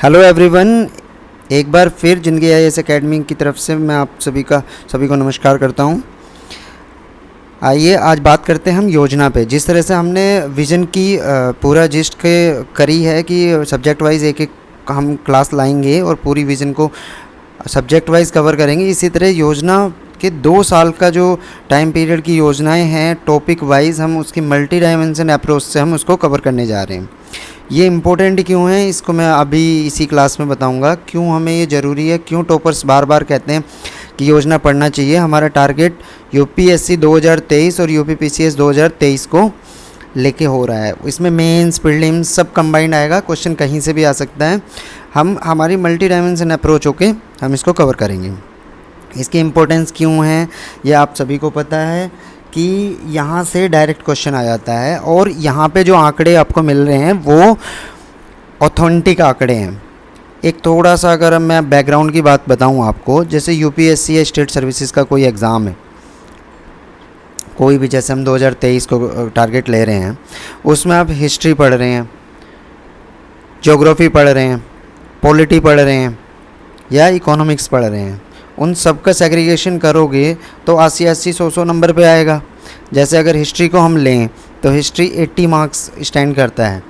Hello everyone, एक बार फिर जिंदगी आईएएस एकेडमी की तरफ से मैं आप सभी को नमस्कार करता हूं। आइए आज बात करते हैं हम योजना पे। जिस तरह से हमने विज़न की पूरा जिस्ट के करी है कि सब्जेक्ट वाइज एक एक हम क्लास लाएंगे और पूरी विज़न को सब्जेक्ट वाइज कवर करेंगे। इसी तरह योजना के 2 साल का जो टाइम पीरियड की योजनाएं हैं टॉपिक वाइज हम उसकी मल्टी डायमेंशन अप्रोच से हम उसको कवर करने जा रहे हैं। ये इम्पोर्टेंट क्यों है इसको मैं अभी इसी क्लास में बताऊंगा। क्यों हमें ये ज़रूरी है, क्यों टॉपर्स बार बार कहते हैं कि योजना पढ़ना चाहिए। हमारा टारगेट यूपीएससी 2023 और यूपीपीसीएस 2023 को लेके हो रहा है। इसमें मेंस प्रीलिम्स सब कंबाइंड आएगा, क्वेश्चन कहीं से भी आ सकता है। हमारी मल्टी डायमेंशन अप्रोच होके हम इसको कवर करेंगे। इसकी इम्पोर्टेंस क्यों है ये आप सभी को पता है कि यहाँ से डायरेक्ट क्वेश्चन आ जाता है और यहाँ पे जो आंकड़े आपको मिल रहे हैं वो ऑथेंटिक आंकड़े हैं। एक थोड़ा सा अगर मैं बैकग्राउंड की बात बताऊँ आपको, जैसे यूपीएससी या स्टेट सर्विसेज का कोई एग्ज़ाम है, कोई भी, जैसे हम 2023 को टारगेट ले रहे हैं, उसमें आप हिस्ट्री पढ़ रहे हैं, ज्योग्राफी पढ़ रहे हैं, पॉलिटी पढ़ रहे हैं या इकोनॉमिक्स पढ़ रहे हैं, उन सब का सेग्रीगेशन करोगे तो 80-80, 100-100 नंबर पे आएगा। जैसे अगर हिस्ट्री को हम लें तो हिस्ट्री 80 मार्क्स स्टैंड करता है,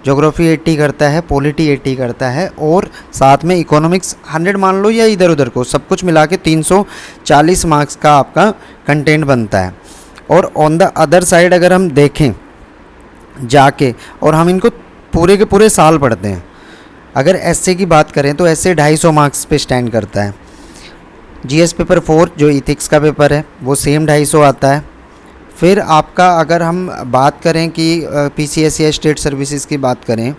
ज्योग्राफी 80 करता है, पॉलिटी 80 करता है और साथ में इकोनॉमिक्स 100 मान लो या इधर उधर को सब कुछ मिला के 340 मार्क्स का आपका कंटेंट बनता है। और ऑन द अदर साइड अगर हम देखें जाके और हम इनको पूरे के पूरे साल पढ़ते हैं, अगर एसए की बात करें तो एसए 250 मार्क्स पे स्टैंड करता है। जीएस पेपर 4 जो इथिक्स का पेपर है वो सेम 250 आता है। फिर आपका अगर हम बात करें कि पीसीएस या स्टेट सर्विसेज की बात करें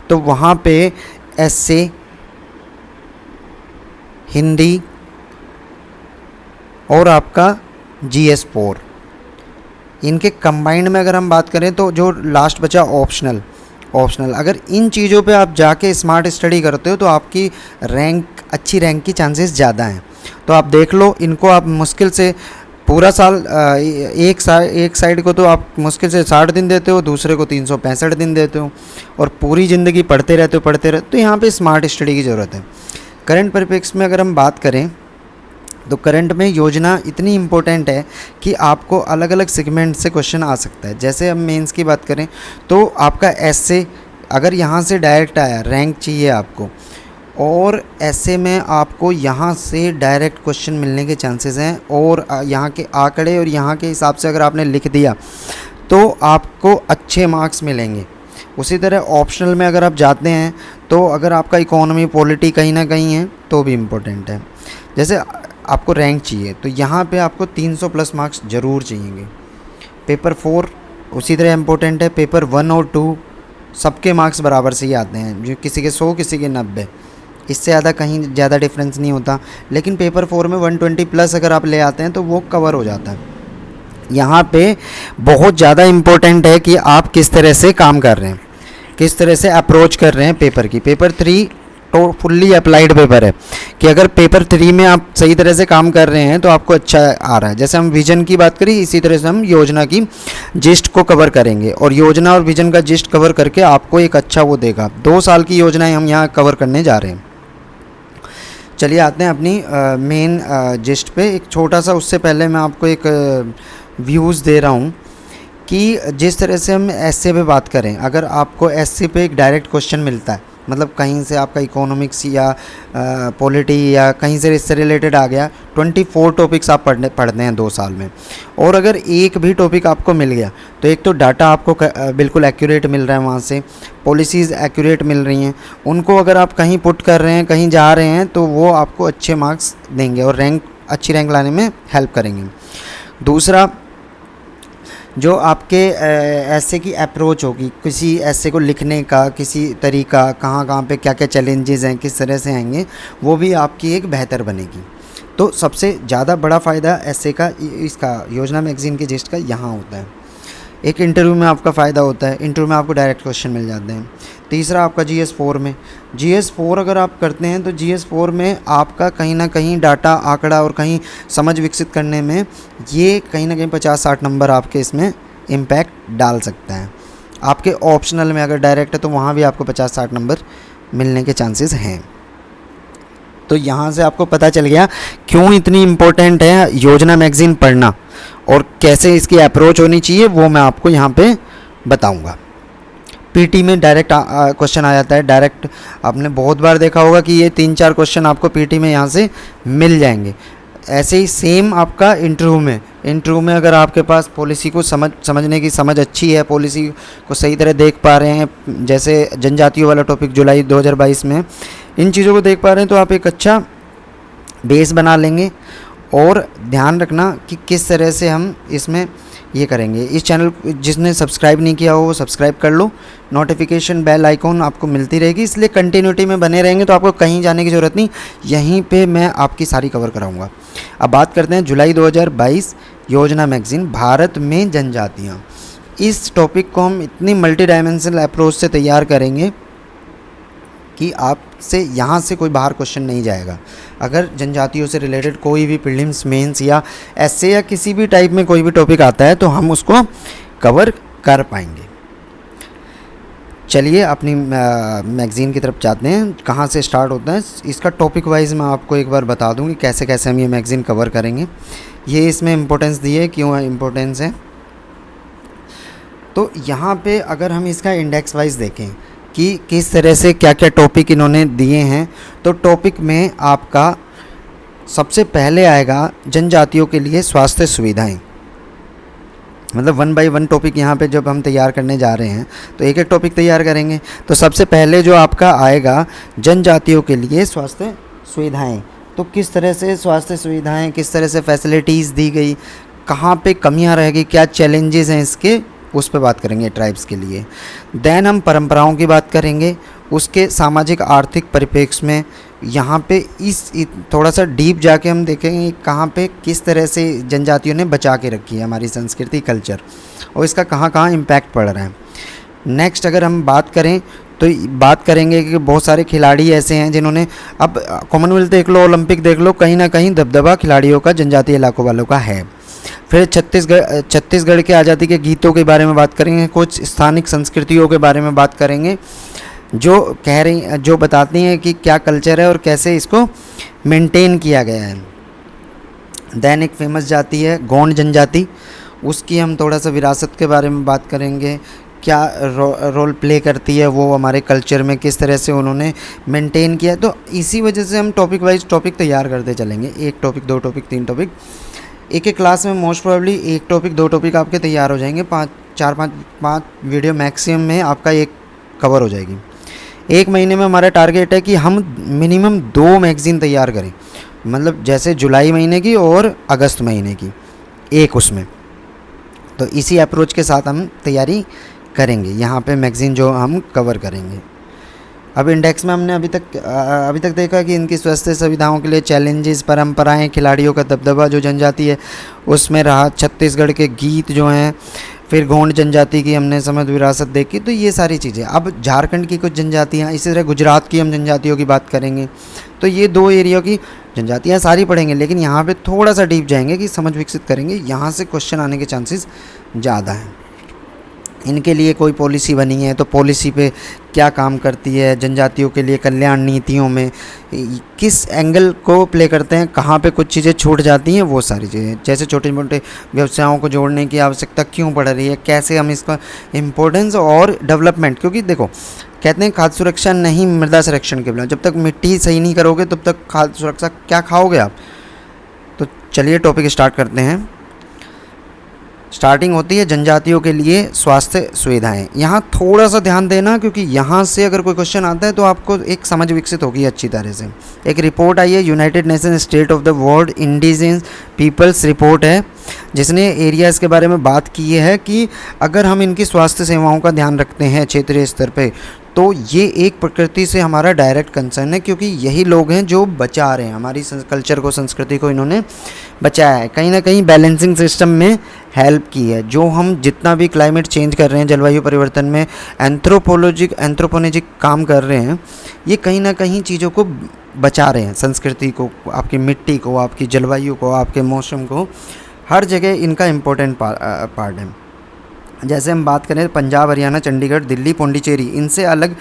तो वहाँ पे एसए, हिंदी और आपका जीएस 4, इनके कंबाइंड में अगर हम बात करें तो जो लास्ट बचा ऑप्शनल, अगर इन चीज़ों पे आप जाके स्मार्ट स्टडी करते हो तो आपकी अच्छी रैंक की चांसेस ज़्यादा हैं। तो आप देख लो, इनको आप मुश्किल से पूरा साल एक साइड को तो आप मुश्किल से 60 दिन देते हो, दूसरे को 365 दिन देते हो और पूरी ज़िंदगी पढ़ते रहते हो। तो यहाँ पे स्मार्ट स्टडी की ज़रूरत है। करंट परिप्रेक्ष्य में अगर हम बात करें तो करंट में योजना इतनी इम्पोर्टेंट है कि आपको अलग अलग सेगमेंट से क्वेश्चन आ सकता है। जैसे हम मेंस की बात करें तो आपका एसए अगर यहाँ से डायरेक्ट आया, रैंक चाहिए आपको, और ऐसे में आपको यहाँ से डायरेक्ट क्वेश्चन मिलने के चांसेस हैं और यहाँ के आंकड़े और यहाँ के हिसाब से अगर आपने लिख दिया तो आपको अच्छे मार्क्स मिलेंगे। उसी तरह ऑप्शनल में अगर आप जाते हैं तो अगर आपका इकोनॉमी, पॉलिटी कहीं ना कहीं है तो भी इम्पोर्टेंट है। जैसे आपको रैंक चाहिए तो यहाँ पे आपको 300 प्लस मार्क्स ज़रूर चाहिए। पेपर 4 उसी तरह इम्पोर्टेंट है। पेपर 1 और 2 सबके मार्क्स बराबर से ही आते हैं, जो किसी के 100 किसी के 90, इससे ज़्यादा कहीं ज़्यादा डिफरेंस नहीं होता। लेकिन पेपर 4 में 120 प्लस अगर आप ले आते हैं तो वो कवर हो जाता है। यहाँ पे बहुत ज़्यादा इम्पोर्टेंट है कि आप किस तरह से काम कर रहे हैं, किस तरह से अप्रोच कर रहे हैं पेपर की। पेपर 3 तो फुल्ली अप्लाइड पेपर है कि अगर पेपर 3 में आप सही तरह से काम कर रहे हैं तो आपको अच्छा आ रहा है। जैसे हम विजन की बात करें, इसी तरह से हम योजना की जिस्ट को कवर करेंगे और योजना और विजन का जिस्ट कवर करके आपको एक अच्छा वो देगा। 2 साल की योजनाएं हम यहाँ कवर करने जा रहे हैं। चलिए आते हैं अपनी मेन जिस्ट पे। एक छोटा सा, उससे पहले मैं आपको एक व्यूज़ दे रहा हूँ कि जिस तरह से हम एसए पे बात करें, अगर आपको एसए पे एक डायरेक्ट क्वेश्चन मिलता है, मतलब कहीं से आपका इकोनॉमिक्स या पॉलिटी या कहीं से इससे रिलेटेड आ गया, 24 टॉपिक्स आप पढ़ते हैं 2 साल में, और अगर एक भी टॉपिक आपको मिल गया तो एक तो डाटा आपको बिल्कुल एक्यूरेट मिल रहा है, वहाँ से पॉलिसीज़ एक्यूरेट मिल रही हैं, उनको अगर आप कहीं पुट कर रहे हैं, कहीं जा रहे हैं तो वो आपको अच्छे मार्क्स देंगे और अच्छी रैंक लाने में हेल्प करेंगे। दूसरा, जो आपके ऐसे की अप्रोच होगी, किसी ऐसे को लिखने का किसी तरीका, कहाँ पे क्या क्या चैलेंजेस हैं, किस तरह से आएंगे, वो भी आपकी एक बेहतर बनेगी। तो सबसे ज़्यादा बड़ा फ़ायदा ऐसे का, इसका योजना मैगज़ीन के जिस्ट का यहाँ होता है। एक इंटरव्यू में आपका फ़ायदा होता है, इंटरव्यू में आपको डायरेक्ट क्वेश्चन मिल जाते हैं। तीसरा आपका जीएस 4 में, जीएस 4 अगर आप करते हैं तो जीएस 4 में आपका कहीं ना कहीं डाटा, आंकड़ा और कहीं समझ विकसित करने में ये कहीं ना कहीं 50-60 नंबर आपके इसमें इम्पैक्ट डाल सकता है। आपके ऑप्शनल में अगर डायरेक्ट है तो वहाँ भी आपको 50-60 नंबर मिलने के चांसेस हैं। तो यहाँ से आपको पता चल गया क्यों इतनी इम्पोर्टेंट है योजना मैगज़ीन पढ़ना और कैसे इसकी अप्रोच होनी चाहिए, वो मैं आपको यहाँ पे बताऊँगा। पीटी में डायरेक्ट क्वेश्चन आ जाता है, डायरेक्ट आपने बहुत बार देखा होगा कि ये 3-4 क्वेश्चन आपको पीटी में यहाँ से मिल जाएंगे। ऐसे ही सेम आपका इंटरव्यू में अगर आपके पास पॉलिसी को समझने की समझ अच्छी है, पॉलिसी को सही तरह देख पा रहे हैं, जैसे जनजातियों वाला टॉपिक जुलाई 2022 में इन चीज़ों को देख पा रहे हैं, तो आप एक अच्छा बेस बना लेंगे। और ध्यान रखना कि किस तरह से हम इसमें ये करेंगे। इस चैनल जिसने सब्सक्राइब नहीं किया हो वो सब्सक्राइब कर लो, नोटिफिकेशन बेल आइकॉन आपको मिलती रहेगी, इसलिए कंटिन्यूटी में बने रहेंगे तो आपको कहीं जाने की ज़रूरत नहीं, यहीं पे मैं आपकी सारी कवर कराऊंगा। अब बात करते हैं जुलाई 2022 योजना मैगज़ीन भारत में जनजातियाँ। इस टॉपिक को हम इतनी मल्टी डायमेंशनल अप्रोच से तैयार करेंगे कि आपसे यहाँ से कोई बाहर क्वेश्चन नहीं जाएगा। अगर जनजातियों से रिलेटेड कोई भी प्रीलिम्स मेंस या ऐसे या किसी भी टाइप में कोई भी टॉपिक आता है तो हम उसको कवर कर पाएंगे। चलिए अपनी मैगज़ीन की तरफ जाते हैं। कहाँ से स्टार्ट होता है इसका टॉपिक वाइज मैं आपको एक बार बता दूँ कि कैसे कैसे हम ये मैगज़ीन कवर करेंगे। ये इसमें इम्पोर्टेंस दी है, क्यों इम्पोर्टेंस है, तो यहाँ पे अगर हम इसका इंडेक्स वाइज देखें कि किस तरह से क्या क्या टॉपिक इन्होंने दिए हैं, तो टॉपिक में आपका सबसे पहले आएगा जनजातियों के लिए स्वास्थ्य सुविधाएं। मतलब 1 बाय 1 टॉपिक यहाँ पे जब हम तैयार करने जा रहे हैं तो एक एक टॉपिक तैयार करेंगे। तो सबसे पहले जो आपका आएगा जनजातियों के लिए स्वास्थ्य सुविधाएं। तो किस तरह से स्वास्थ्य सुविधाएं, किस तरह से फैसिलिटीज़ दी गई, कहाँ पे कमियाँ रह गई, क्या चैलेंजेस हैं इसके, उस पे बात करेंगे ट्राइब्स के लिए। देन हम परंपराओं की बात करेंगे, उसके सामाजिक आर्थिक परिप्रेक्ष्य में यहाँ पे थोड़ा सा डीप जाके हम देखेंगे कहाँ पे किस तरह से जनजातियों ने बचा के रखी है हमारी संस्कृति कल्चर और इसका कहाँ कहाँ इम्पैक्ट पड़ रहा है। नेक्स्ट अगर हम बात करें तो बात करेंगे कि बहुत सारे खिलाड़ी ऐसे हैं जिन्होंने, अब कॉमनवेल्थ देख लो, ओलंपिक देख लो, कहीं ना कहीं दबदबा खिलाड़ियों का जनजातीय इलाकों वालों का है। फिर छत्तीसगढ़ के आज़ादी के गीतों के बारे में बात करेंगे, कुछ स्थानिक संस्कृतियों के बारे में बात करेंगे जो बताती हैं कि क्या कल्चर है और कैसे इसको मेंटेन किया गया है। देन एक फेमस जाति है गोंड जनजाति, उसकी हम थोड़ा सा विरासत के बारे में बात करेंगे, क्या रोल प्ले करती है वो हमारे कल्चर में, किस तरह से उन्होंने मेंटेन किया है। तो इसी वजह से हम टॉपिक वाइज टॉपिक तैयार करते चलेंगे, 1 टॉपिक 2 टॉपिक 3 टॉपिक। एक क्लास में मोस्ट प्रोबेबली 1 टॉपिक 2 टॉपिक आपके तैयार हो जाएंगे, 5 वीडियो मैक्सिमम में आपका एक कवर हो जाएगी। 1 महीने में हमारा टारगेट है कि हम मिनिमम 2 मैगज़ीन तैयार करें, मतलब जैसे जुलाई महीने की और अगस्त महीने की एक उसमें। तो इसी अप्रोच के साथ हम तैयारी करेंगे यहाँ पे मैगज़ीन जो हम कवर करेंगे। अब इंडेक्स में हमने अभी तक देखा कि इनकी स्वास्थ्य सुविधाओं के लिए चैलेंजेस, परंपराएं, खिलाड़ियों का दबदबा जो जनजाति है उसमें रहा, छत्तीसगढ़ के गीत जो हैं, फिर गोंड जनजाति की हमने समृद्ध विरासत देखी। तो ये सारी चीज़ें। अब झारखंड की कुछ जनजातियाँ, इसी तरह गुजरात की हम जनजातियों की बात करेंगे। तो ये 2 एरिया की जनजातियाँ सारी पढ़ेंगे, लेकिन यहाँ पे थोड़ा सा डीप जाएंगे कि समझ विकसित करेंगे, यहाँ से क्वेश्चन आने के चांसेस ज़्यादा हैं। इनके लिए कोई पॉलिसी बनी है तो पॉलिसी पे क्या काम करती है, जनजातियों के लिए कल्याण नीतियों में किस एंगल को प्ले करते हैं, कहाँ पे कुछ चीज़ें छूट जाती हैं, वो सारी चीज़ें। जैसे छोटे मोटे व्यवसायों को जोड़ने की आवश्यकता क्यों पड़ रही है, कैसे हम इसका इम्पोर्टेंस और डेवलपमेंट, क्योंकि देखो कहते हैं खाद्य सुरक्षा नहीं मृदा संरक्षण के बिना, जब तक मिट्टी सही नहीं करोगे तब तक खाद्य सुरक्षा क्या खाओगे आप। तो चलिए टॉपिक स्टार्ट करते हैं। स्टार्टिंग होती है जनजातियों के लिए स्वास्थ्य सुविधाएं। यहाँ थोड़ा सा ध्यान देना, क्योंकि यहाँ से अगर कोई क्वेश्चन आता है तो आपको एक समझ विकसित होगी अच्छी तरह से। एक रिपोर्ट आई है, United Nation state of the world indigenous peoples report है, जिसने एरियाज़ के बारे में बात की है कि अगर हम इनकी स्वास्थ्य सेवाओं का ध्यान रखते हैं क्षेत्रीय स्तर पे, तो ये एक प्रकृति से हमारा डायरेक्ट कंसर्न है, क्योंकि यही लोग हैं जो बचा रहे हैं हमारी कल्चर को, संस्कृति को इन्होंने बचाया है, कहीं ना कहीं बैलेंसिंग सिस्टम में हेल्प की है। जो हम जितना भी क्लाइमेट चेंज कर रहे हैं, जलवायु परिवर्तन में एंथ्रोपोलॉजिक काम कर रहे हैं, ये कहीं ना कहीं चीज़ों को बचा रहे हैं, संस्कृति को, आपकी मिट्टी को, आपकी जलवायु को, आपके मौसम को, हर जगह इनका इम्पोर्टेंट पार्ट है। जैसे हम बात करें पंजाब, हरियाणा, चंडीगढ़, दिल्ली, पौंडीचेरी, इनसे अलग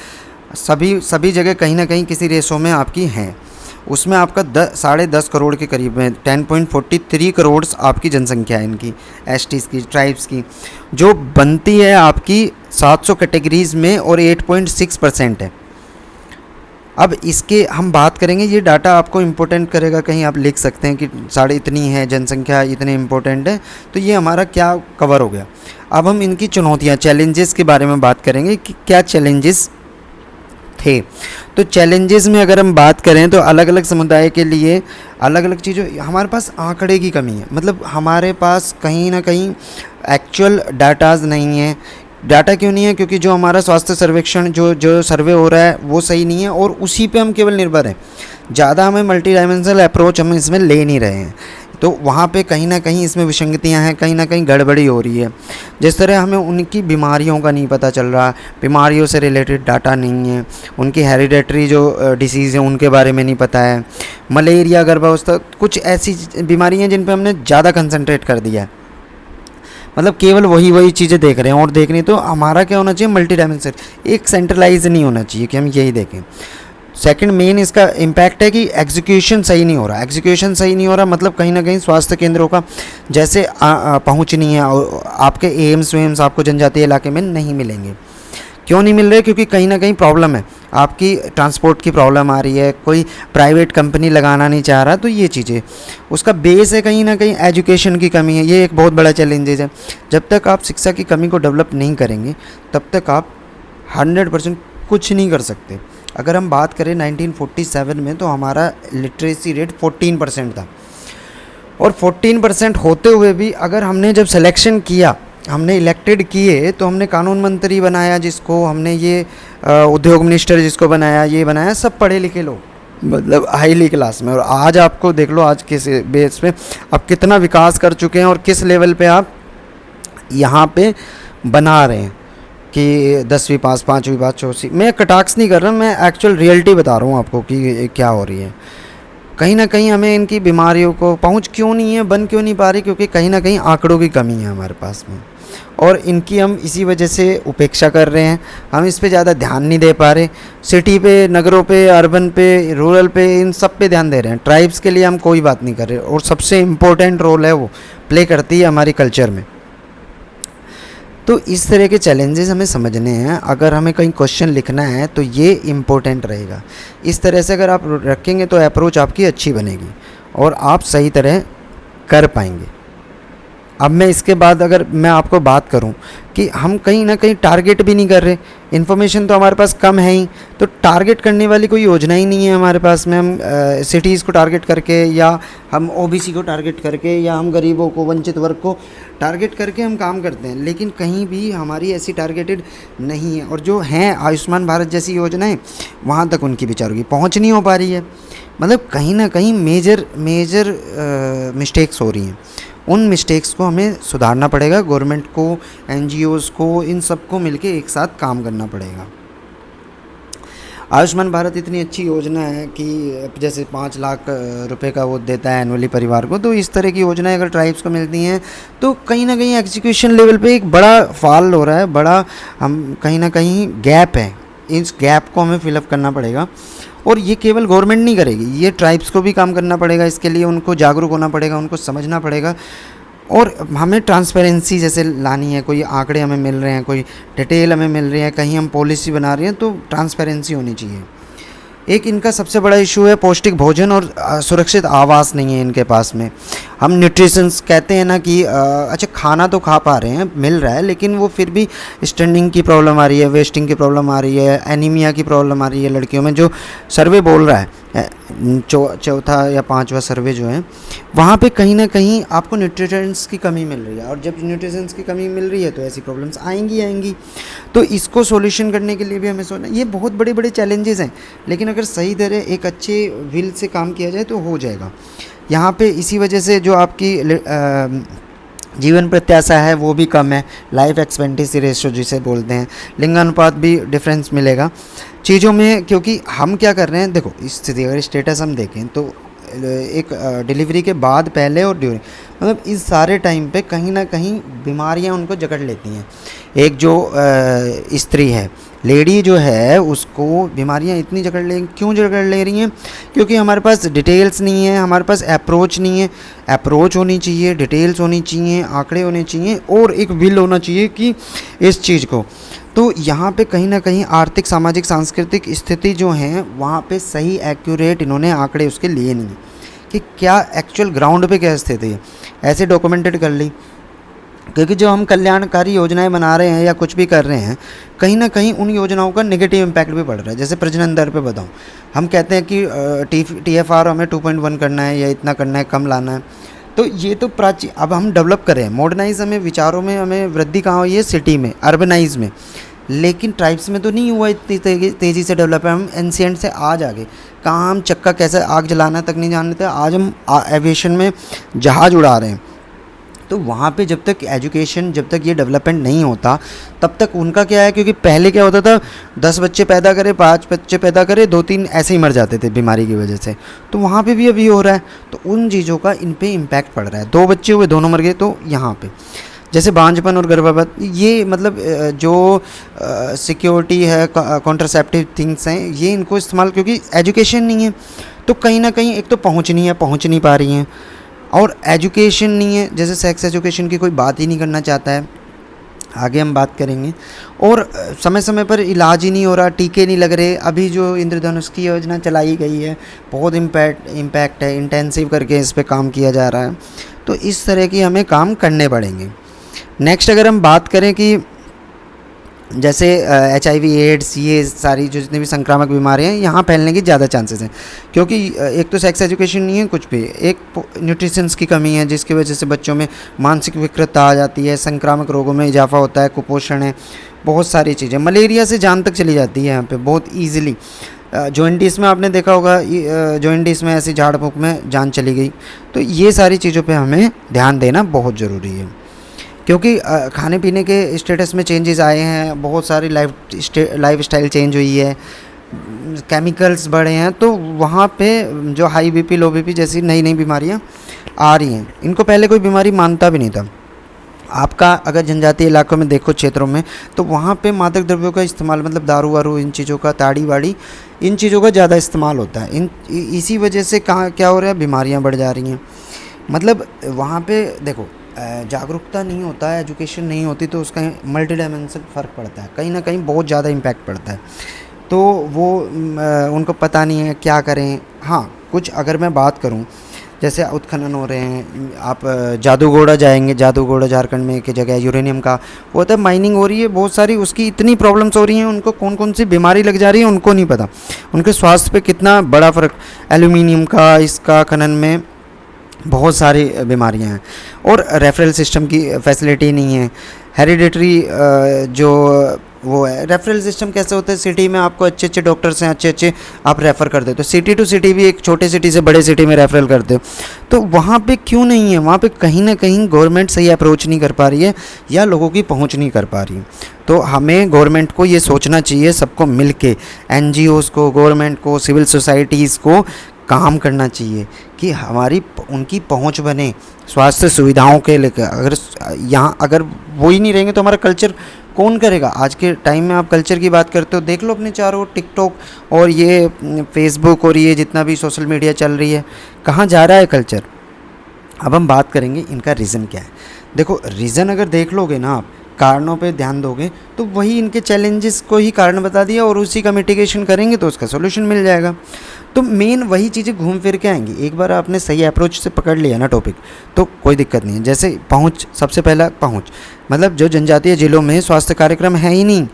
सभी जगह कहीं ना कहीं किसी रेशो में आपकी हैं। उसमें आपका 10.5 करोड़ के करीब में 10.43 करोड़ आपकी जनसंख्या है इनकी, एसटीज़ की, ट्राइब्स की, जो बनती है आपकी 700 कैटेगरीज़ में और 8.6% है। अब इसके हम बात करेंगे, ये डाटा आपको इम्पोर्टेंट करेगा, कहीं आप लिख सकते हैं कि साढ़े इतनी है जनसंख्या, इतने इम्पोर्टेंट है, तो ये हमारा क्या कवर हो गया। अब हम इनकी चुनौतियाँ, चैलेंजेस के बारे में बात करेंगे कि क्या चैलेंजेस थे। तो चैलेंजेस में अगर हम बात करें तो अलग अलग समुदाय के लिए अलग अलग चीज़ों, हमारे पास आंकड़े की कमी है, मतलब हमारे पास कहीं ना कहीं एक्चुअल डाटाज नहीं है। डाटा क्यों नहीं है? क्योंकि जो हमारा स्वास्थ्य सर्वेक्षण जो सर्वे हो रहा है वो सही नहीं है और उसी पे हम केवल निर्भर हैं। ज़्यादा हमें मल्टी डायमेंशनल अप्रोच हम इसमें ले नहीं रहे हैं, तो वहाँ पे कहीं ना कहीं इसमें विसंगतियाँ हैं, कहीं ना कहीं गड़बड़ी हो रही है। जिस तरह हमें उनकी बीमारियों का नहीं पता चल रहा, बीमारियों से रिलेटेड डाटा नहीं है, उनकी हेरिडेटरी जो डिसीज़ हैं उनके बारे में नहीं पता है, मलेरिया, गर्भावस्था, कुछ ऐसी बीमारियाँ हैं जिन पर हमने ज़्यादा कंसंट्रेट कर दिया है, मतलब केवल वही चीज़ें देख रहे हैं। और देखनी तो हमारा क्या होना चाहिए, मल्टी डायमेंशनल, एक सेंट्रलाइज नहीं होना चाहिए कि हम यही देखें। सेकंड मेन इसका इम्पैक्ट है कि एग्जीक्यूशन सही नहीं हो रहा। एग्जीक्यूशन सही नहीं हो रहा मतलब कहीं ना कहीं स्वास्थ्य केंद्रों का जैसे पहुँच नहीं है, और आपके एम्स वेम्स आपको जनजातीय इलाके में नहीं मिलेंगे। क्यों नहीं मिल रहे? क्योंकि कहीं ना कहीं प्रॉब्लम है, आपकी ट्रांसपोर्ट की प्रॉब्लम आ रही है, कोई प्राइवेट कंपनी लगाना नहीं चाह रहा, तो ये चीज़ें उसका बेस है, कहीं ना कहीं एजुकेशन की कमी है। ये एक बहुत बड़ा चैलेंजेस है। जब तक आप शिक्षा की कमी को डेवलप नहीं करेंगे तब तक आप 100% कुछ नहीं कर सकते। अगर हम बात करें 1947 में तो हमारा लिटरेसी रेट 14% था, और 14% होते हुए भी अगर हमने जब सिलेक्शन किया, हमने इलेक्टेड किए, तो हमने कानून मंत्री बनाया जिसको, हमने ये उद्योग मिनिस्टर जिसको बनाया, ये बनाया, सब पढ़े लिखे लोग, मतलब हाईली क्लास में। और आज आपको देख लो आज किस बेस पे आप कितना विकास कर चुके हैं और किस लेवल पे आप यहाँ पे बना रहे हैं कि 10वीं पास, 5वीं पास, 4वीं। मैं कटाक्ष नहीं कर रहा, मैं एक्चुअल रियलिटी बता रहा हूँ आपको कि क्या हो रही है। कहीं ना कहीं हमें इनकी बीमारियों को पहुँच क्यों नहीं है, बन क्यों नहीं पा रही? क्योंकि कहीं ना कहीं आंकड़ों की कमी है हमारे पास में, और इनकी हम इसी वजह से उपेक्षा कर रहे हैं। हम इस पे ज़्यादा ध्यान नहीं दे पा रहे। सिटी पे, नगरों पे, अर्बन पे, रूरल पे, इन सब पे ध्यान दे रहे हैं। ट्राइब्स के लिए हम कोई बात नहीं कर रहे, और सबसे इम्पोर्टेंट रोल है वो प्ले करती है हमारी कल्चर में। तो इस तरह के चैलेंजेस हमें समझने हैं। अगर हमें कहीं क्वेश्चन लिखना है तो ये इम्पोर्टेंट रहेगा। इस तरह से अगर आप रखेंगे तो अप्रोच आपकी अच्छी बनेगी और आप सही तरह कर पाएंगे। अब मैं इसके बाद अगर मैं आपको बात करूं कि हम कहीं ना कहीं टारगेट भी नहीं कर रहे, इन्फॉर्मेशन तो हमारे पास कम है ही, तो टारगेट करने वाली कोई योजना ही नहीं है हमारे पास में। हम सिटीज़ को टारगेट करके, या हम ओबीसी को टारगेट करके, या हम गरीबों को, वंचित वर्ग को टारगेट करके हम काम करते हैं, लेकिन कहीं भी हमारी ऐसी टारगेटेड नहीं है। और जो हैं आयुष्मान भारत जैसी योजनाएँ, वहाँ तक उनकी बेचारों की पहुँच नहीं हो पा रही है। मतलब कहीं ना कहीं मेजर मिस्टेक्स हो रही हैं। उन मिस्टेक्स को हमें सुधारना पड़ेगा। गवर्नमेंट को, एनजीओज़ को, इन सब को मिलके एक साथ काम करना पड़ेगा। आयुष्मान भारत इतनी अच्छी योजना है कि जैसे 5 लाख रुपए का वो देता है एनुअली परिवार को, तो इस तरह की योजनाएं अगर ट्राइब्स को मिलती हैं तो कहीं ना कहीं एग्जीक्यूशन लेवल पे एक बड़ा फॉल हो रहा है, बड़ा हम कहीं ना कहीं गैप है। इस गैप को हमें फिलअप करना पड़ेगा, और ये केवल गवर्नमेंट नहीं करेगी, ये ट्राइब्स को भी काम करना पड़ेगा। इसके लिए उनको जागरूक होना पड़ेगा, उनको समझना पड़ेगा, और हमें ट्रांसपेरेंसी जैसे लानी है। कोई आंकड़े हमें मिल रहे हैं, कोई डिटेल हमें मिल रही है, कहीं हम पॉलिसी बना रहे हैं, तो ट्रांसपेरेंसी होनी चाहिए। एक इनका सबसे बड़ा इशू है पौष्टिक भोजन और सुरक्षित आवास नहीं है इनके पास में। हम न्यूट्रिशंस कहते हैं ना कि अच्छा खाना तो खा पा रहे हैं, मिल रहा है, लेकिन वो फिर भी स्टैंडिंग की प्रॉब्लम आ रही है, वेस्टिंग की प्रॉब्लम आ रही है, एनीमिया की प्रॉब्लम आ रही है लड़कियों में। जो सर्वे बोल रहा है, चौथा या 5वां सर्वे जो है, वहाँ पे कहीं ना कहीं आपको न्यूट्रिशंस की कमी मिल रही है, और जब न्यूट्रिशंस की कमी मिल रही है तो ऐसी प्रॉब्लम्स आएंगी। तो इसको सॉल्यूशन करने के लिए भी हमें सोचना, ये बहुत बड़े बड़े चैलेंजेस हैं, लेकिन अगर सही तरह एक अच्छे विल से काम किया जाए तो हो जाएगा। यहाँ पे इसी वजह से जो आपकी जीवन प्रत्याशा है वो भी कम है, लाइफ एक्सपेक्टेंसी रेशियो जिसे बोलते हैं, लिंगानुपात भी डिफरेंस मिलेगा चीज़ों में। क्योंकि हम क्या कर रहे हैं, देखो स्थिति अगर स्टेटस हम देखें तो एक डिलीवरी के बाद, पहले और ड्यूरिंग, मतलब इस सारे टाइम पे कहीं ना कहीं बीमारियां उनको जकड़ लेती हैं। एक जो स्त्री है, लेडी जो है उसको बीमारियां इतनी क्यों जकड़ ले रही हैं? क्योंकि हमारे पास डिटेल्स नहीं है, हमारे पास अप्रोच नहीं है। अप्रोच होनी चाहिए, डिटेल्स होनी चाहिए, आंकड़े होने चाहिए और एक विल होना चाहिए कि इस चीज़ को। तो यहाँ पे कहीं ना कहीं आर्थिक, सामाजिक, सांस्कृतिक स्थिति जो हैं वहाँ पे सही एक्यूरेट इन्होंने आंकड़े उसके लिए नहीं है कि क्या एक्चुअल ग्राउंड पे क्या स्थिति है, ऐसे डॉक्यूमेंटेड कर ली। क्योंकि जो हम कल्याणकारी योजनाएं बना रहे हैं या कुछ भी कर रहे हैं, कहीं ना कहीं उन योजनाओं का नेगेटिव इम्पैक्ट भी पड़ रहा है। जैसे प्रजनन दर पे बताऊं, हम कहते हैं कि TFR हमें 2.1 करना है या इतना करना है, कम लाना है। तो ये तो प्राचीन, अब हम डेवलप कर रहे हैं, मॉडर्नाइज, हमें विचारों में हमें वृद्धि कहाँ हुई है? सिटी में, अर्बनाइज में। लेकिन ट्राइब्स में तो नहीं हुआ इतनी तेज़ी से डेवलप है। हम एंशिएंट से आज आगे, कहाँ हम चक्का कैसे आग जलाना तक नहीं जानते थे, आज हम एविएशन में जहाज़ उड़ा रहे हैं। तो वहाँ पे जब तक एजुकेशन, जब तक ये डेवलपमेंट नहीं होता, तब तक उनका क्या है? क्योंकि पहले क्या होता था, 10 बच्चे पैदा करे, 5 बच्चे पैदा करे, 2-3 ऐसे ही मर जाते थे बीमारी की वजह से। तो वहाँ पे भी अभी हो रहा है। तो उन चीज़ों का इन पे इम्पैक्ट पड़ रहा है। 2 बच्चे हुए, दोनों मर गए। तो यहाँ पे जैसे बांझपन और गर्भावस्था, ये मतलब जो सिक्योरिटी है, कॉन्ट्रासेप्टिव थिंग्स हैं, ये इनको इस्तेमाल, क्योंकि एजुकेशन नहीं है तो कहीं ना कहीं एक तो पहुँच नहीं पा रही हैं, और एजुकेशन नहीं है। जैसे सेक्स एजुकेशन की कोई बात ही नहीं करना चाहता है, आगे हम बात करेंगे। और समय समय पर इलाज ही नहीं हो रहा, टीके नहीं लग रहे। अभी जो इंद्रधनुष की योजना चलाई गई है, बहुत इम्पैक्ट है, इंटेंसिव करके इस पे काम किया जा रहा है। तो इस तरह की हमें काम करने पड़ेंगे। नेक्स्ट अगर हम बात करें कि जैसे HIV, एड्स, ये सारी जो जितनी भी संक्रामक बीमारियां हैं, यहाँ फैलने की ज़्यादा चांसेस हैं। क्योंकि एक तो सेक्स एजुकेशन नहीं है, कुछ भी, एक न्यूट्रिशंस की कमी है, जिसकी वजह से बच्चों में मानसिक विकृतता आ जाती है, संक्रामक रोगों में इजाफा होता है, कुपोषण है, बहुत सारी चीज़ें। मलेरिया से जान तक चली जाती है यहाँ पे बहुत ईजिली। जॉइंटिस में आपने देखा होगा, जॉइंटिस में ऐसी झाड़ फूँक में जान चली गई। तो ये सारी चीज़ों पर हमें ध्यान देना बहुत ज़रूरी है, क्योंकि खाने पीने के स्टेटस में चेंजेस आए हैं, बहुत सारी लाइफ स्टाइल चेंज हुई है, केमिकल्स बढ़े हैं। तो वहाँ पे जो हाई BP, लो BP जैसी नई नई बीमारियाँ आ रही हैं। इनको पहले कोई बीमारी मानता भी नहीं था। आपका अगर जनजातीय इलाकों में देखो, क्षेत्रों में, तो वहाँ पे मादक द्रव्यों का इस्तेमाल, मतलब दारू वारू, इन चीज़ों का, ताड़ी वाड़ी, इन चीज़ों का ज़्यादा इस्तेमाल होता है। इसी वजह से कहाँ क्या हो रहा है? बीमारियाँ बढ़ जा रही हैं। मतलब वहाँ पे देखो, जागरूकता नहीं होता है, एजुकेशन नहीं होती, तो उसका मल्टी डायमेंशनल फ़र्क पड़ता है, कहीं ना कहीं बहुत ज़्यादा इम्पैक्ट पड़ता है। तो वो उनको पता नहीं है क्या करें। हाँ, कुछ अगर मैं बात करूं, जैसे उत्खनन हो रहे हैं, आप जादूगोड़ा जाएंगे, जादूगोड़ा झारखंड में एक जगह यूरेनियम का वो होता है, माइनिंग हो रही है बहुत सारी, उसकी इतनी प्रॉब्लम्स हो रही हैं, उनको कौन कौन सी बीमारी लग जा रही है उनको नहीं पता, उनके स्वास्थ्य पे कितना बड़ा फ़र्क। एल्यूमिनियम का, इसका खनन में बहुत सारी बीमारियां हैं, और रेफरल सिस्टम की फैसिलिटी नहीं है। हेरिडिटरी जो वो है, रेफरल सिस्टम कैसे होता है? सिटी में आपको अच्छे अच्छे डॉक्टर्स हैं, अच्छे आप रेफ़र कर देते हो, सिटी टू सिटी भी, एक छोटे सिटी से बड़े सिटी में रेफरल करते हो। तो वहाँ पे क्यों नहीं है? वहाँ पे कहीं ना कहीं गवर्नमेंट सही अप्रोच नहीं कर पा रही है, या लोगों की पहुँच नहीं कर पा रही है। तो हमें गवर्नमेंट को ये सोचना चाहिए, सबको मिल के, NGOs को, गवर्नमेंट को, सिविल सोसाइटीज़ को काम करना चाहिए कि हमारी उनकी पहुंच बने स्वास्थ्य सुविधाओं के लेकर। अगर वो ही नहीं रहेंगे तो हमारा कल्चर कौन करेगा? आज के टाइम में आप कल्चर की बात करते हो, देख लो अपने चारों, टिकटॉक और ये फेसबुक और ये जितना भी सोशल मीडिया चल रही है, कहाँ जा रहा है कल्चर? अब हम बात करेंगे इनका रीज़न क्या है। देखो, रीज़न अगर देख लोगे ना आप, कारणों पे ध्यान दोगे, तो वही इनके चैलेंजेस को ही कारण बता दिया, और उसी का मिटिगेशन करेंगे तो उसका सोल्यूशन मिल जाएगा। तो मेन वही चीज़ें घूम फिर के आएंगी। एक बार आपने सही अप्रोच से पकड़ लिया ना टॉपिक, तो कोई दिक्कत नहीं है। जैसे पहुंच, सबसे पहला पहुंच, मतलब जो जनजातीय जिलों में स्वास्थ्य कार्यक्रम है ही नहीं।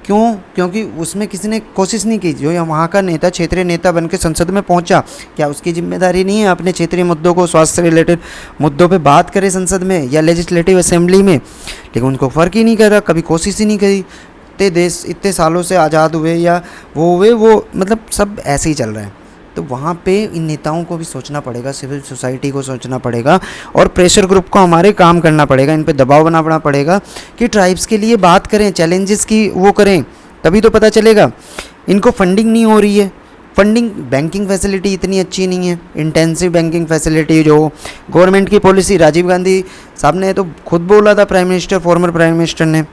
क्यों? क्योंकि उसमें किसी ने कोशिश नहीं की। जो या वहाँ का नेता, क्षेत्रीय नेता बन के संसद में पहुँचा, क्या उसकी जिम्मेदारी नहीं है अपने क्षेत्रीय मुद्दों को, स्वास्थ्य से रिलेटेड मुद्दों पे बात करे संसद में या लेजिस्लेटिव असेंबली में? लेकिन उनको फ़र्क ही नहीं करा, कभी कोशिश ही नहीं करी। इतने देश इतने सालों से आज़ाद हुए या वो हुए, वो मतलब सब ऐसे ही चल रहा है। तो वहाँ पे इन नेताओं को भी सोचना पड़ेगा, सिविल सोसाइटी को सोचना पड़ेगा, और प्रेशर ग्रुप को हमारे काम करना पड़ेगा, इन पे दबाव बनाना पड़ेगा कि ट्राइब्स के लिए बात करें, चैलेंजेस की वो करें, तभी तो पता चलेगा। इनको फंडिंग नहीं हो रही है, फंडिंग, बैंकिंग फैसिलिटी इतनी अच्छी नहीं है, इंटेंसिव बैंकिंग फैसिलिटी जो गवर्नमेंट की पॉलिसी, राजीव गांधी साहब ने तो खुद बोला था, prime minister, former prime minister ने,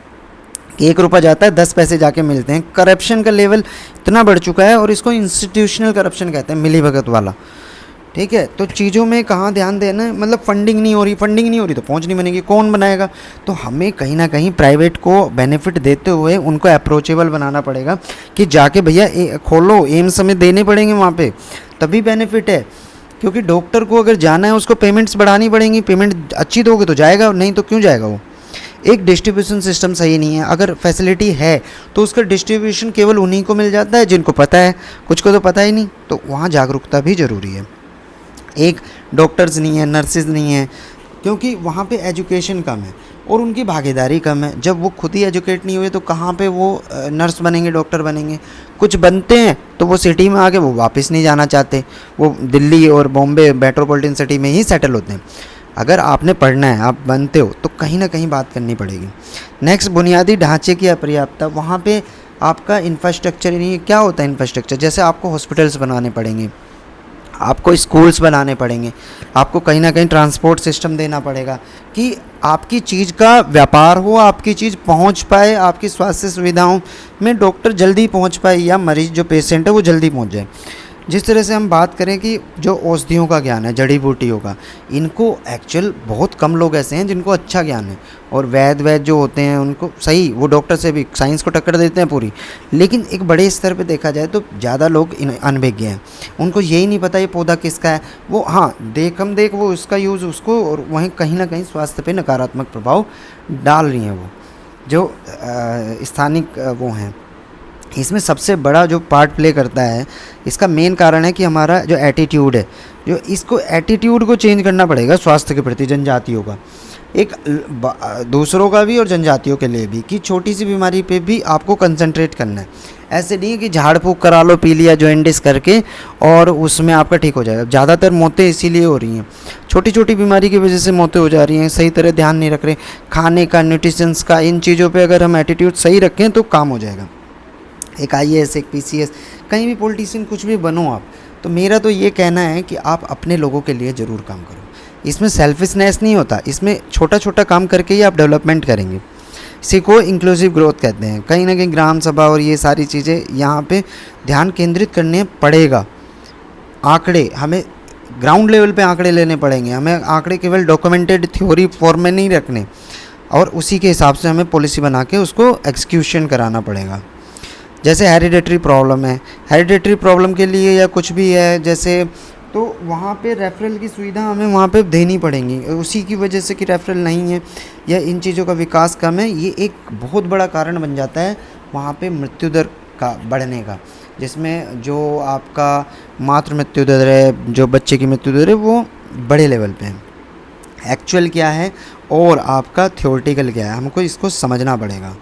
₹1 जाता है 10 पैसे जाके मिलते हैं। करप्शन का लेवल इतना बढ़ चुका है और इसको इंस्टीट्यूशनल करप्शन कहते हैं, मिलीभगत वाला। ठीक है, तो चीज़ों में कहाँ ध्यान देना है, मतलब फंडिंग नहीं हो रही तो पहुँच नहीं बनेगी, कौन बनाएगा। तो हमें कहीं ना कहीं प्राइवेट को बेनिफिट देते हुए उनको अप्रोचेबल बनाना पड़ेगा कि जाके भैया खोलो, एम्स हमें देने पड़ेंगे वहाँ पे, तभी बेनिफिट है। क्योंकि डॉक्टर को अगर जाना है उसको पेमेंट्स बढ़ानी पड़ेंगी, पेमेंट अच्छी दोगे तो जाएगा, नहीं तो क्यों जाएगा वो। एक डिस्ट्रीब्यूशन सिस्टम सही नहीं है। अगर फैसिलिटी है तो उसका डिस्ट्रीब्यूशन केवल उन्हीं को मिल जाता है जिनको पता है, कुछ को तो पता ही नहीं। तो वहाँ जागरूकता भी ज़रूरी है। एक डॉक्टर्स नहीं है, नर्सेज नहीं है, क्योंकि वहाँ पे एजुकेशन कम है और उनकी भागीदारी कम है। जब वो खुद ही एजुकेट नहीं हुए तो कहाँ पे वो नर्स बनेंगे, डॉक्टर बनेंगे। कुछ बनते हैं तो वो सिटी में आके वो वापस नहीं जाना चाहते, वो दिल्ली और बॉम्बे मेट्रोपॉलिटन सिटी में ही सेटल होते हैं। अगर आपने पढ़ना है, आप बनते हो, तो कहीं ना कहीं बात करनी पड़ेगी। नेक्स्ट, बुनियादी ढांचे की अपर्याप्तता। वहाँ पे आपका इंफ्रास्ट्रक्चर नहीं है। क्या होता है इंफ्रास्ट्रक्चर? जैसे आपको हॉस्पिटल्स बनाने पड़ेंगे, आपको स्कूल्स बनाने पड़ेंगे, आपको कहीं ना कहीं ट्रांसपोर्ट सिस्टम देना पड़ेगा कि आपकी चीज़ का व्यापार हो, आपकी चीज़ पहुंच पाए, आपकी स्वास्थ्य सुविधाओं में डॉक्टर जल्दी पहुंच पाए या मरीज़ जो पेशेंट है वो जल्दी पहुंच जाए। जिस तरह से हम बात करें कि जो औषधियों का ज्ञान है, जड़ी बूटियों का, इनको एक्चुअल बहुत कम लोग ऐसे हैं जिनको अच्छा ज्ञान है। और वैद्य जो होते हैं उनको सही, वो डॉक्टर से भी साइंस को टक्कर देते हैं पूरी, लेकिन एक बड़े स्तर पे देखा जाए तो ज़्यादा लोग अनभिज्ञ हैं। उनको यही नहीं पता ये पौधा किसका है। वो हाँ देख वो उसका यूज़ उसको, और वहीं कहीं ना कहीं स्वास्थ्य पे नकारात्मक प्रभाव डाल रही हैं वो जो स्थानिक वो हैं। इसमें सबसे बड़ा जो पार्ट प्ले करता है, इसका मेन कारण है कि हमारा जो एटीट्यूड है, जो इसको एटीट्यूड को चेंज करना पड़ेगा स्वास्थ्य के प्रति, जनजातियों का, एक दूसरों का भी और जनजातियों के लिए भी, कि छोटी सी बीमारी पे भी आपको कंसंट्रेट करना है। ऐसे नहीं है कि झाड़ फूँक करा लो, पी लिया जॉइंटिस करके और उसमें आपका ठीक हो जाएगा। ज़्यादातर मौतें इसीलिए हो रही हैं, छोटी छोटी बीमारी की वजह से मौतें हो जा रही हैं। सही तरह ध्यान नहीं रख रहे खाने का, न्यूट्रिशंस का, इन चीज़ों पर अगर हम एटीट्यूड सही रखें तो काम हो जाएगा। एक IAS, एक PCS, कहीं भी पॉलिटिशियन कुछ भी बनो आप, तो मेरा तो ये कहना है कि आप अपने लोगों के लिए ज़रूर काम करो। इसमें सेल्फिशनेस नहीं होता, इसमें छोटा छोटा काम करके ही आप डेवलपमेंट करेंगे। इसी को इंक्लूसिव ग्रोथ कहते हैं। कहीं ना कहीं ग्राम सभा और ये सारी चीज़ें यहाँ पे ध्यान केंद्रित करने पड़ेगा। आंकड़े, हमें ग्राउंड लेवल पे आंकड़े लेने पड़ेंगे। हमें आंकड़े केवल डॉक्यूमेंटेड थ्योरी फॉर्म में नहीं रखने, और उसी के हिसाब से हमें पॉलिसी बना के उसको एग्जीक्यूशन कराना पड़ेगा। जैसे हेरिडेटरी प्रॉब्लम है, हेरिडेटरी प्रॉब्लम के लिए या कुछ भी है जैसे, तो वहाँ पे रेफरल की सुविधा हमें वहाँ पे देनी पड़ेंगी। उसी की वजह से कि रेफरल नहीं है या इन चीज़ों का विकास कम है, ये एक बहुत बड़ा कारण बन जाता है वहाँ पे मृत्यु दर का बढ़ने का, जिसमें जो आपका मातृ मृत्यु दर है, जो बच्चे की मृत्यु दर है, वो बड़े लेवल पे है। एक्चुअल क्या है और आपका थ्योरेटिकल क्या है, हमको इसको समझना पड़ेगा।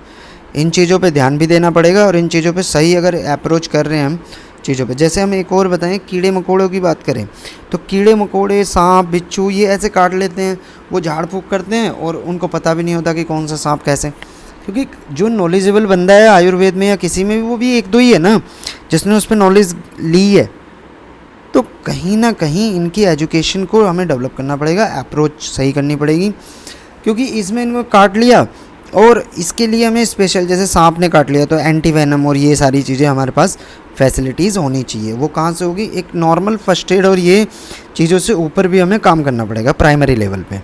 इन चीज़ों पे ध्यान भी देना पड़ेगा और इन चीज़ों पे सही अगर अप्रोच कर रहे हैं हम चीज़ों पे। जैसे हम एक और बताएं, कीड़े मकोड़ों की बात करें तो कीड़े मकोड़े, सांप, बिच्छू, ये ऐसे काट लेते हैं, वो झाड़ फूँक करते हैं और उनको पता भी नहीं होता कि कौन सा सांप कैसे। क्योंकि जो नॉलेजेबल बंदा है आयुर्वेद में या किसी में भी, वो भी एक दो ही है ना जिसने उस पर नॉलेज ली है। तो कहीं ना कहीं इनकी एजुकेशन को हमें डेवलप करना पड़ेगा, अप्रोच सही करनी पड़ेगी। क्योंकि इसमें इनको काट लिया और इसके लिए हमें स्पेशल, जैसे सांप ने काट लिया तो एंटी वेनम और ये सारी चीज़ें हमारे पास फैसिलिटीज़ होनी चाहिए। वो कहाँ से होगी? एक नॉर्मल फर्स्ट एड और ये चीज़ों से ऊपर भी हमें काम करना पड़ेगा प्राइमरी लेवल पे।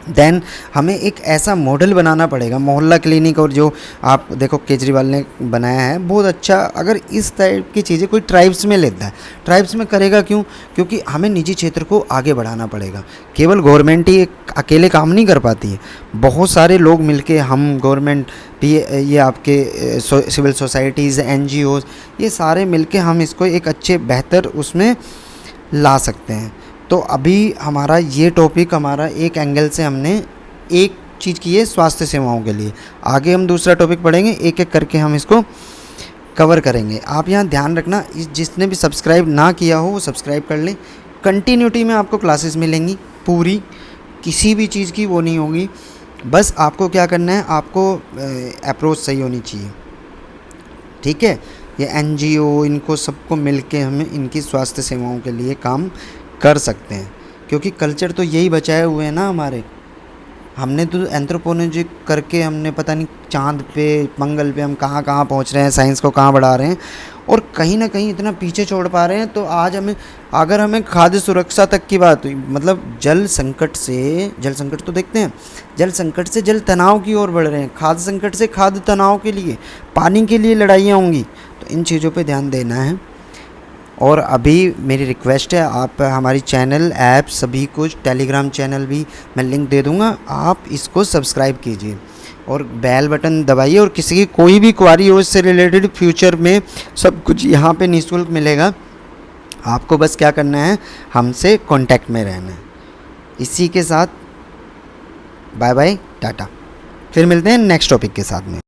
देन हमें एक ऐसा मॉडल बनाना पड़ेगा, मोहल्ला क्लिनिक, और जो आप देखो केजरीवाल ने बनाया है बहुत अच्छा। अगर इस टाइप की चीज़ें कोई ट्राइब्स में लेता है, ट्राइब्स में करेगा क्यों? क्योंकि हमें निजी क्षेत्र को आगे बढ़ाना पड़ेगा। केवल गवर्नमेंट ही अकेले काम नहीं कर पाती है, बहुत सारे लोग मिलके, हम गवर्नमेंट भी, ये आपके सिविल सोसाइटीज़, NGOs, ये सारे मिलके हम इसको एक अच्छे बेहतर उसमें ला सकते हैं। तो अभी हमारा ये टॉपिक, हमारा एक एंगल से हमने एक चीज़ की है स्वास्थ्य सेवाओं के लिए। आगे हम दूसरा टॉपिक पढ़ेंगे, एक एक करके हम इसको कवर करेंगे। आप यहाँ ध्यान रखना, जिसने भी सब्सक्राइब ना किया हो वो सब्सक्राइब कर लें। कंटिन्यूटी में आपको क्लासेस मिलेंगी पूरी, किसी भी चीज़ की वो नहीं होगी। बस आपको क्या करना है, आपको अप्रोच सही होनी चाहिए, ठीक है। ये NGO, इनको सबको मिलके हमें इनकी स्वास्थ्य सेवाओं के लिए काम कर सकते हैं, क्योंकि कल्चर तो यही बचाए हुए हैं ना हमारे। हमने तो एंथ्रोपोलॉजी करके हमने पता नहीं चाँद पे मंगल पे हम कहाँ कहाँ पहुँच रहे हैं, साइंस को कहाँ बढ़ा रहे हैं और कहीं ना कहीं इतना पीछे छोड़ पा रहे हैं। तो आज हमें, अगर हमें खाद्य सुरक्षा तक की बात हुई, मतलब जल संकट तो देखते हैं, जल संकट से जल तनाव की ओर बढ़ रहे हैं, खाद्य संकट से खाद्य तनाव के लिए, पानी के लिए लड़ाइयाँ होंगी। तो इन चीज़ों पे ध्यान देना है। और अभी मेरी रिक्वेस्ट है, आप हमारी चैनल, ऐप, सभी कुछ, टेलीग्राम चैनल भी मैं लिंक दे दूँगा, आप इसको सब्सक्राइब कीजिए और बेल बटन दबाइए। और किसी की कोई भी क्वारी हो इससे रिलेटेड, फ्यूचर में सब कुछ यहाँ पे निःशुल्क मिलेगा। आपको बस क्या करना है, हमसे कांटेक्ट में रहना है। इसी के साथ बाय बाय, टाटा। फिर मिलते हैं नेक्स्ट टॉपिक के साथ में।